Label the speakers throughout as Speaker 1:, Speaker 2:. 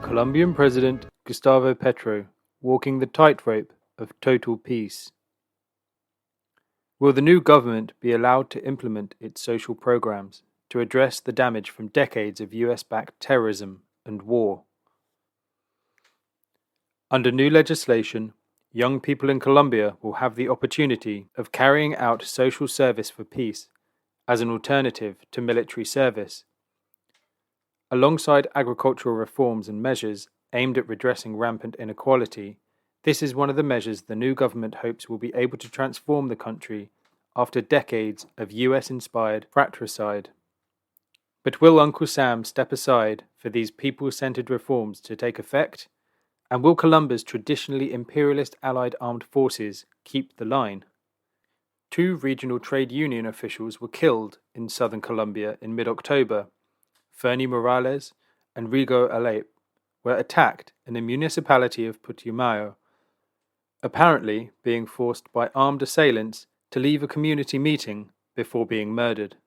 Speaker 1: Colombian President Gustavo Petro walking the tightrope of total peace. Will the new government be allowed to implement its social programs to address the damage from decades of US-backed terrorism and war? Under new legislation, young people in Colombia will have the opportunity of carrying out social service for peace as an alternative to military service. Alongside agricultural reforms and measures aimed at redressing rampant inequality, this is one of the measures the new government hopes will be able to transform the country after decades of US-inspired fratricide. But will Uncle Sam step aside for these people-centered reforms to take effect? And will Colombia's traditionally imperialist allied armed forces keep the line? 2 regional trade union officials were killed in southern Colombia in mid-October. Fernie Morales and Rigo Aleip were attacked in the municipality of Putumayo, apparently being forced by armed assailants to leave a community meeting before being murdered.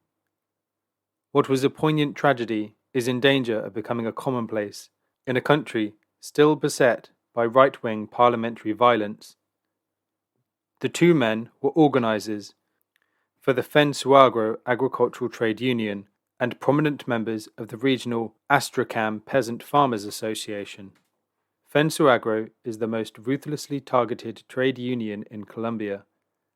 Speaker 1: What was a poignant tragedy is in danger of becoming a commonplace in a country still beset by right-wing parliamentary violence. The 2 men were organizers for the FENSUAGRO Agricultural Trade Union and prominent members of the regional Astrakhan Peasant Farmers Association. FENSUAGRO is the most ruthlessly targeted trade union in Colombia,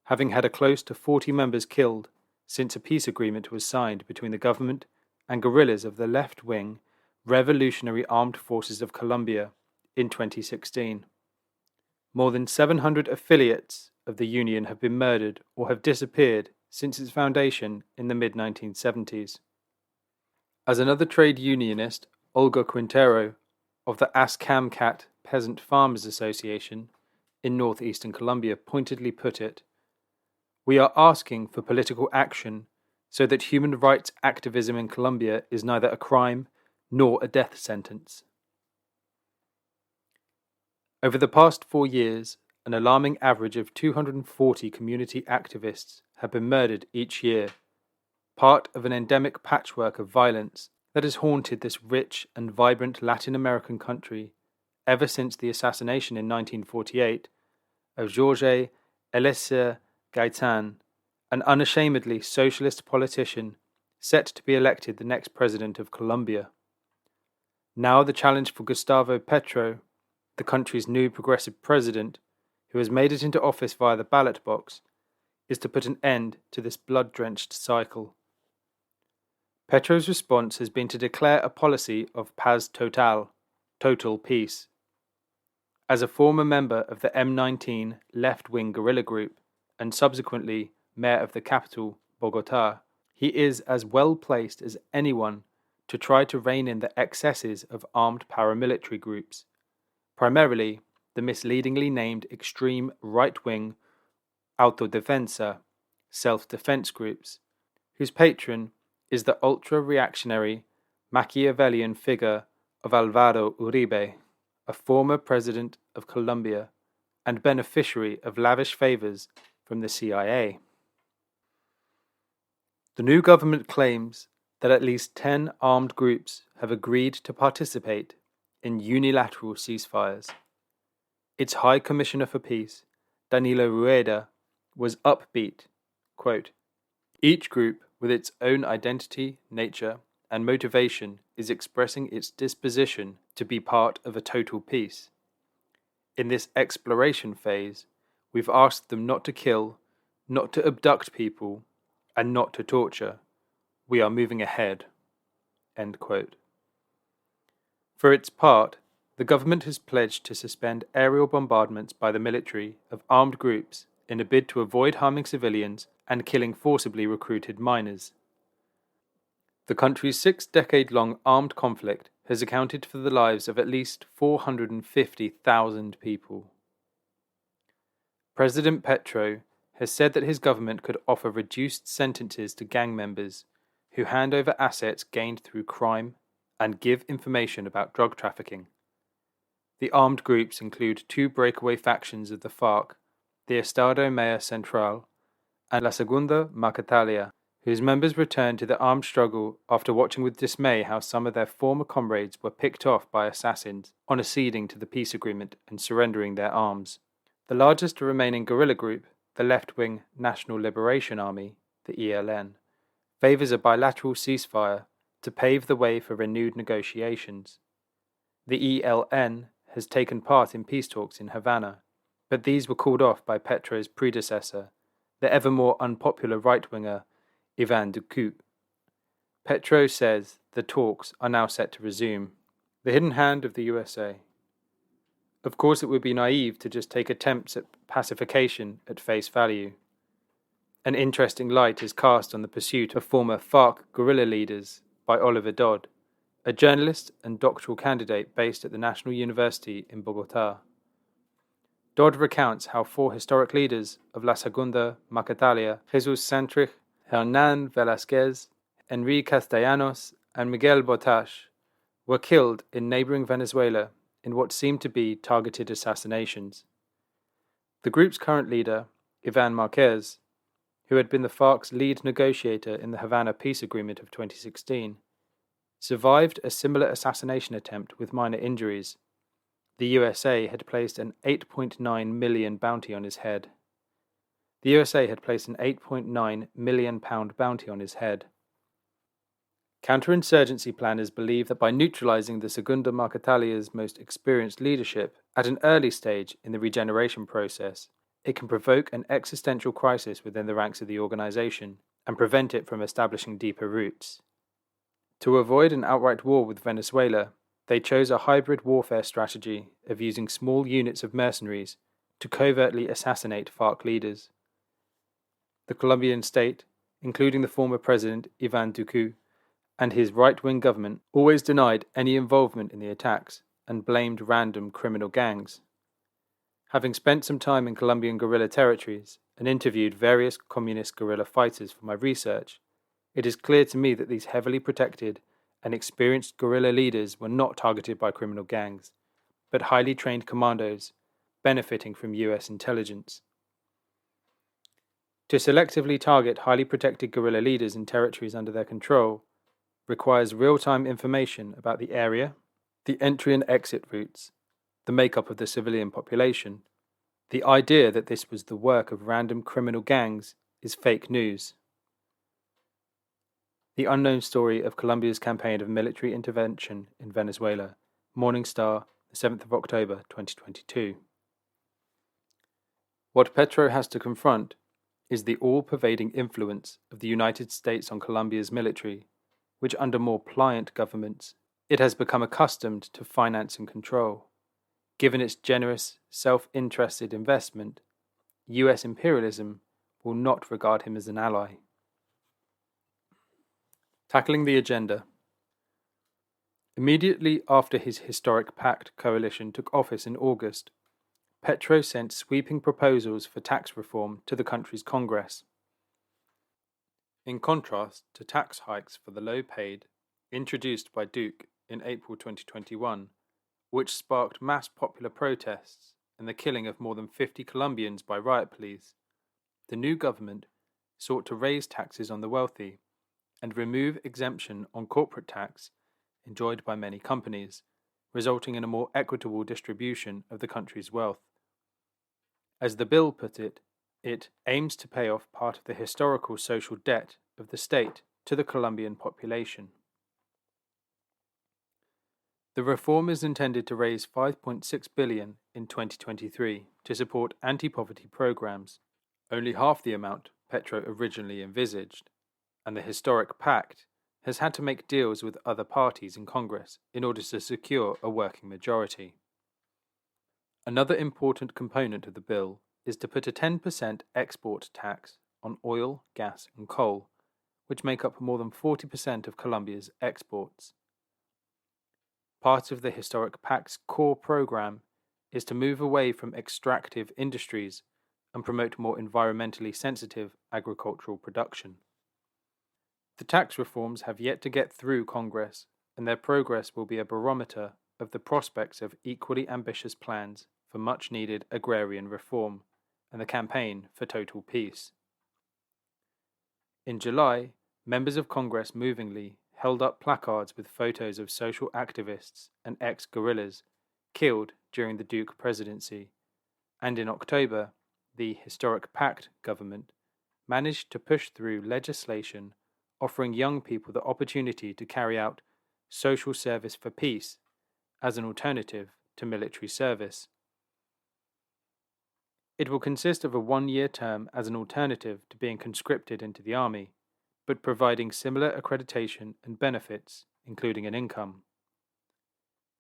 Speaker 1: having had a close to 40 members killed since a peace agreement was signed between the government and guerrillas of the left-wing Revolutionary Armed Forces of Colombia in 2016. More than 700 affiliates of the union have been murdered or have disappeared since its foundation in the mid-1970s. As another trade unionist, Olga Quintero, of the Ascamcat Peasant Farmers Association in northeastern Colombia, pointedly put it, "We are asking for political action so that human rights activism in Colombia is neither a crime nor a death sentence." Over the past 4 years, an alarming average of 240 community activists have been murdered each year, part of an endemic patchwork of violence that has haunted this rich and vibrant Latin American country ever since the assassination in 1948 of Jorge Eliezer Gaitan, an unashamedly socialist politician set to be elected the next president of Colombia. Now the challenge for Gustavo Petro, the country's new progressive president, who has made it into office via the ballot box, is to put an end to this blood-drenched cycle. Petro's response has been to declare a policy of paz total, total peace. As a former member of the M19 left-wing guerrilla group and subsequently mayor of the capital, Bogotá, he is as well placed as anyone to try to rein in the excesses of armed paramilitary groups, primarily the misleadingly named extreme right-wing autodefensa, self-defense groups, whose patron is the ultra-reactionary Machiavellian figure of Álvaro Uribe, a former president of Colombia and beneficiary of lavish favors from the CIA. The new government claims that at least 10 armed groups have agreed to participate in unilateral ceasefires. Its High Commissioner for Peace, Danilo Rueda, was upbeat, quote, "Each group, with its own identity, nature, and motivation, is expressing its disposition to be part of a total peace. In this exploration phase, we've asked them not to kill, not to abduct people, and not to torture. We are moving ahead." End quote. For its part, the government has pledged to suspend aerial bombardments by the military of armed groups in a bid to avoid harming civilians and killing forcibly recruited minors. The country's 6-decade-long armed conflict has accounted for the lives of at least 450,000 people. President Petro has said that his government could offer reduced sentences to gang members who hand over assets gained through crime and give information about drug trafficking. The armed groups include two breakaway factions of the FARC, the Estado Mayor Central and La Segunda Marquetalia, whose members returned to the armed struggle after watching with dismay how some of their former comrades were picked off by assassins on acceding to the peace agreement and surrendering their arms. The largest remaining guerrilla group, the left-wing National Liberation Army, the ELN, favours a bilateral ceasefire to pave the way for renewed negotiations. The ELN has taken part in peace talks in Havana, but these were called off by Petro's predecessor, the ever more unpopular right-winger Ivan Duque. Petro says the talks are now set to resume. The hidden hand of the USA. Of course, it would be naive to just take attempts at pacification at face value. An interesting light is cast on the pursuit of former FARC guerrilla leaders by Oliver Dodd, a journalist and doctoral candidate based at the National University in Bogotá. Dodd recounts how four historic leaders of La Segunda Marquetalia, Jesus Santrich, Hernán Velázquez, Enrique Castellanos, and Miguel Botash, were killed in neighboring Venezuela in what seemed to be targeted assassinations. The group's current leader, Ivan Marquez, who had been the FARC's lead negotiator in the Havana peace agreement of 2016, survived a similar assassination attempt with minor injuries. The USA had placed an £8.9 million bounty on his head. The USA had placed an £8.9 million bounty on his head. Counterinsurgency planners believe that by neutralizing the Segunda Marquetalia's most experienced leadership at an early stage in the regeneration process, it can provoke an existential crisis within the ranks of the organization and prevent it from establishing deeper roots. To avoid an outright war with Venezuela, they chose a hybrid warfare strategy of using small units of mercenaries to covertly assassinate FARC leaders. The Colombian state, including the former president Ivan Duque, and his right-wing government always denied any involvement in the attacks and blamed random criminal gangs. Having spent some time in Colombian guerrilla territories and interviewed various communist guerrilla fighters for my research, it is clear to me that these heavily protected and experienced guerrilla leaders were not targeted by criminal gangs, but highly trained commandos benefiting from US intelligence. To selectively target highly protected guerrilla leaders in territories under their control requires real-time information about the area, the entry and exit routes, the makeup of the civilian population. The idea that this was the work of random criminal gangs is fake news. The Unknown Story of Colombia's Campaign of Military Intervention in Venezuela, Morning Star, the 7th of October 2022. What Petro has to confront is the all-pervading influence of the United States on Colombia's military, which under more pliant governments it has become accustomed to finance and control. Given its generous, self-interested investment, US imperialism will not regard him as an ally. Tackling the agenda. Immediately after his historic pact coalition took office in August, Petro sent sweeping proposals for tax reform to the country's Congress. In contrast to tax hikes for the low-paid, introduced by Duque in April 2021, which sparked mass popular protests and the killing of more than 50 Colombians by riot police, the new government sought to raise taxes on the wealthy and remove exemption on corporate tax enjoyed by many companies, resulting in a more equitable distribution of the country's wealth. As the bill put it, it aims to pay off part of the historical social debt of the state to the Colombian population. The reform is intended to raise $5.6 billion in 2023 to support anti-poverty programs, only half the amount Petro originally envisaged, and the historic pact has had to make deals with other parties in Congress in order to secure a working majority. Another important component of the bill is to put a 10% export tax on oil, gas and coal, which make up more than 40% of Colombia's exports. Part of the historic pact's core program is to move away from extractive industries and promote more environmentally sensitive agricultural production. The tax reforms have yet to get through Congress, and their progress will be a barometer of the prospects of equally ambitious plans for much needed agrarian reform and the campaign for total peace. In July, members of Congress movingly held up placards with photos of social activists and ex-guerrillas killed during the Duke presidency, and in October, the Historic Pact government managed to push through legislation offering young people the opportunity to carry out social service for peace as an alternative to military service. It will consist of a 1-year term as an alternative to being conscripted into the army, but providing similar accreditation and benefits, including an income.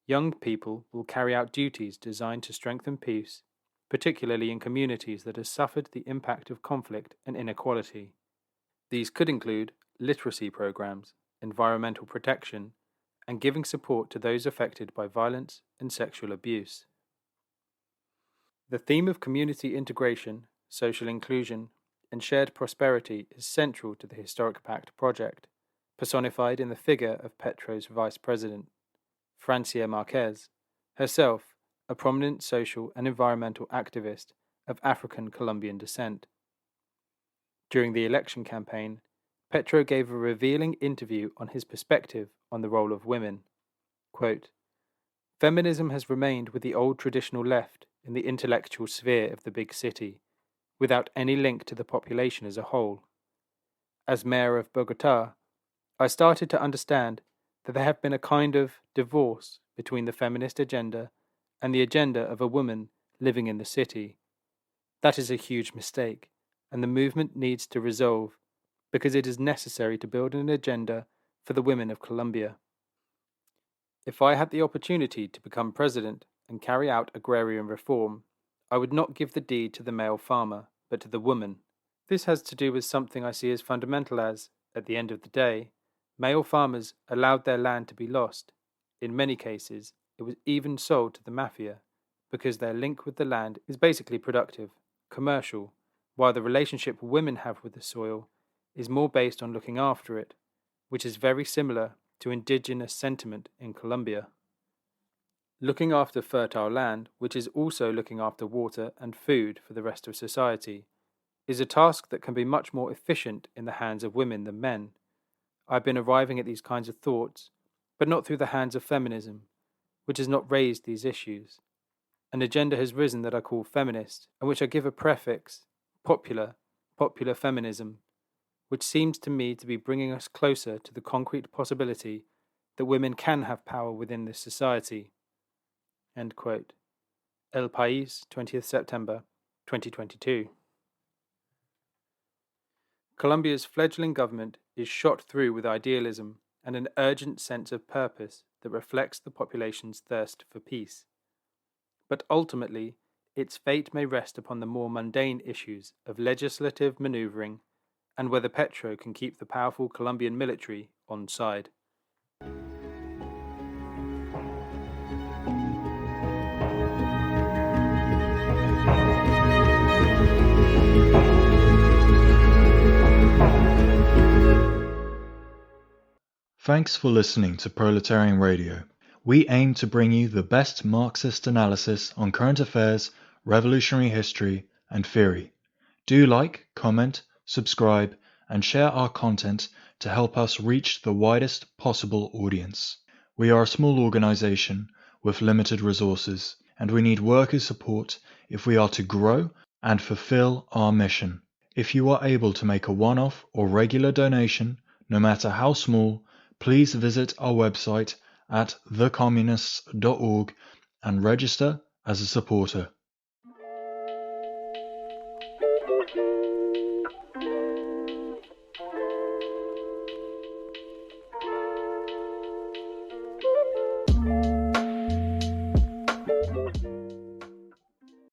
Speaker 1: Young people will carry out duties designed to strengthen peace, particularly in communities that have suffered the impact of conflict and inequality. These could include literacy programs, environmental protection, and giving support to those affected by violence and sexual abuse. The theme of community integration, social inclusion, and shared prosperity is central to the Historic Pact project, personified in the figure of Petro's vice president, Francia Marquez, herself a prominent social and environmental activist of African Colombian descent. During the election campaign, Petro gave a revealing interview on his perspective on the role of women. Quote, "Feminism has remained with the old traditional left in the intellectual sphere of the big city, without any link to the population as a whole. As mayor of Bogotá, I started to understand that there have been a kind of divorce between the feminist agenda and the agenda of a woman living in the city. That is a huge mistake, and the movement needs to resolve, because it is necessary to build an agenda for the women of Colombia. If I had the opportunity to become president and carry out agrarian reform, I would not give the deed to the male farmer, but to the woman. This has to do with something I see as fundamental as, at the end of the day, male farmers allowed their land to be lost. In many cases, it was even sold to the mafia, because their link with the land is basically productive, commercial, while the relationship women have with the soil is more based on looking after it, which is very similar to indigenous sentiment in Colombia. Looking after fertile land, which is also looking after water and food for the rest of society, is a task that can be much more efficient in the hands of women than men. I've been arriving at these kinds of thoughts, but not through the hands of feminism, which has not raised these issues. An agenda has risen that I call feminist, and which I give a prefix, popular feminism, which seems to me to be bringing us closer to the concrete possibility that women can have power within this society." End quote. El País, 20th September, 2022. Colombia's fledgling government is shot through with idealism and an urgent sense of purpose that reflects the population's thirst for peace. But ultimately, its fate may rest upon the more mundane issues of legislative maneuvering and whether Petro can keep the powerful Colombian military on side.
Speaker 2: Thanks for listening to Proletarian Radio. We aim to bring you the best Marxist analysis on current affairs, revolutionary history, and theory. Do like, comment, subscribe, and share our content to help us reach the widest possible audience. We are a small organization with limited resources, and we need workers' support if we are to grow and fulfill our mission. If you are able to make a one-off or regular donation, no matter how small, please visit our website at thecommunists.org and register as a supporter.